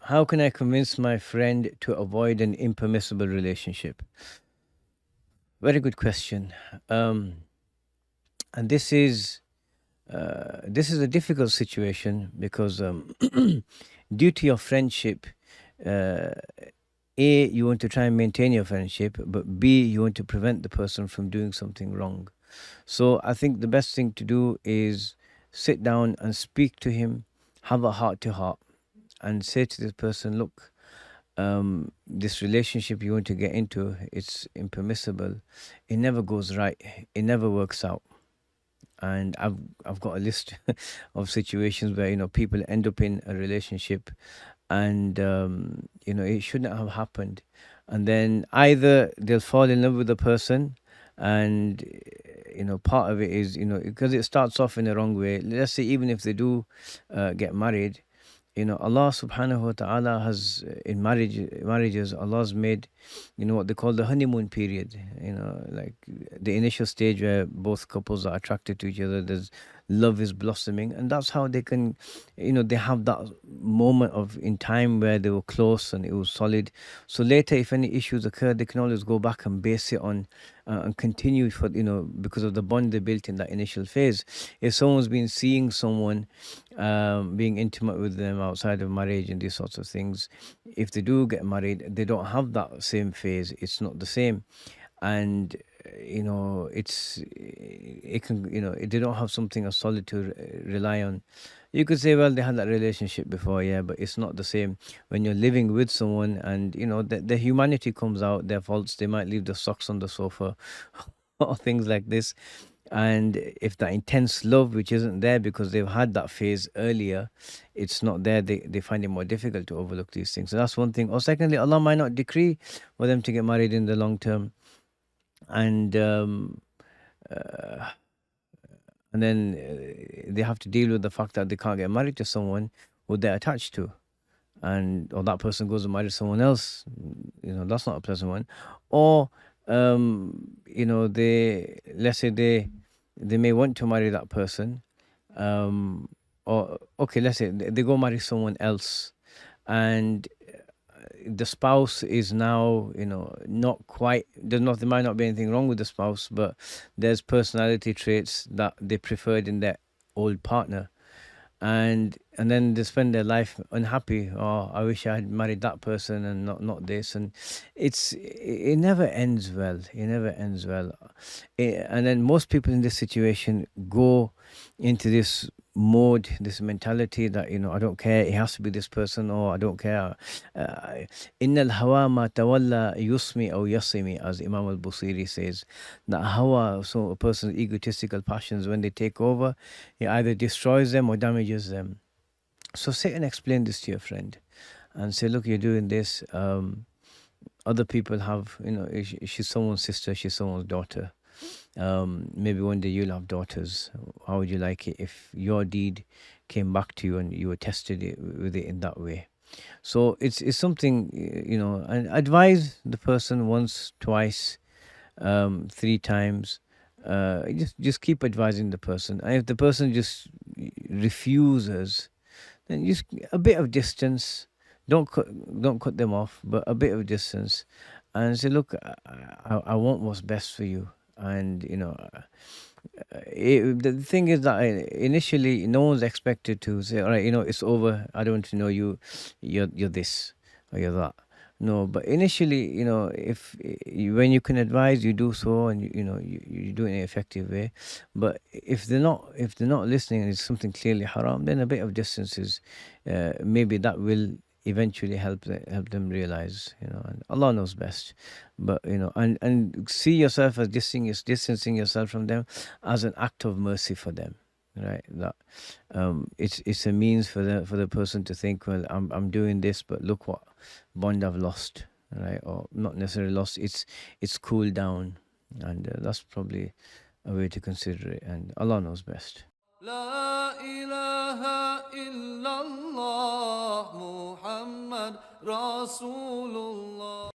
How can I convince my friend to avoid an impermissible relationship? Very good question. Um, and this is a difficult situation because due to your friendship, uh, A, you want to try and maintain your friendship, but B, you want to prevent the person from doing something wrong. So I think the best thing to do is sit down and speak to him, have a heart to heart, and say to this person, look, this relationship you want to get into, it's impermissible. It never goes right. It never works out. And I've got a list of situations where people end up in a relationship, and it shouldn't have happened, and then either they'll fall in love with the person, and part of it is because it starts off in the wrong way. Let's say even if they do get married, Allah subhanahu wa ta'ala has in marriages, Allah's made what they call the honeymoon period, like the initial stage where both couples are attracted to each other. There's love is blossoming, and that's how they can they have that moment of in time where they were close and it was solid. So later, if any issues occur, they can always go back and base it on and continue for because of the bond they built in that initial phase. If someone's been seeing someone, being intimate with them outside of marriage and these sorts of things, if they do get married, they don't have that same phase. It's not the same, and it can they don't have something as solid to rely on. You could say, well, they had that relationship before, yeah, but it's not the same when you're living with someone, and the humanity comes out, their faults. They might leave the socks on the sofa or things like this. And if that intense love, which isn't there because they've had that phase earlier, it's not there, they find it more difficult to overlook these things. So that's one thing. Or secondly, Allah might not decree for them to get married in the long term, and uh, then they have to deal with the fact that they can't get married to someone who they're attached to, and or that person goes and marries someone else. That's not a pleasant one. Or they, let's say they may want to marry that person, or okay, let's say they go marry someone else, and the spouse is now not quite, there might not be anything wrong with the spouse, but there's personality traits that they preferred in their old partner, and then they spend their life unhappy. Oh, I wish I had married that person and not this. And it never ends well. It never ends well. And then most people in this situation go into this mode, this mentality that I don't care, it has to be this person, or I don't care. Innal hawa ma tawalla yusmi or yasimi, as Imam al-Busiri says, that hawa, so a person's egotistical passions, when they take over, it either destroys them or damages them. So sit and explain this to your friend and say, look, you're doing this. Other people have, she's someone's sister, she's someone's daughter. Maybe one day you'll have daughters. How would you like it if your deed came back to you and you were tested with it in that way? So it's something, and advise the person once, twice, 3 times. Just keep advising the person, and if the person just refuses, then just a bit of distance. Don't cut them off, but a bit of distance, and say, look, I want what's best for you. And the thing is that initially no one's expected to say, all right, it's over, I don't want to know you, you're this or you're that. No, but initially, if when you can advise, you do so, and you do it in an effective way. But if they're not listening and it's something clearly haram, then a bit of distance is maybe that will eventually help them realize, and Allah knows best. But and see yourself as distancing yourself from them as an act of mercy for them, right? That it's a means for the person to think, well, I'm doing this, but look what bond I've lost, right? Or not necessarily lost, it's cooled down. And that's probably a way to consider it, and Allah knows best. لا إله إلا الله محمد رسول الله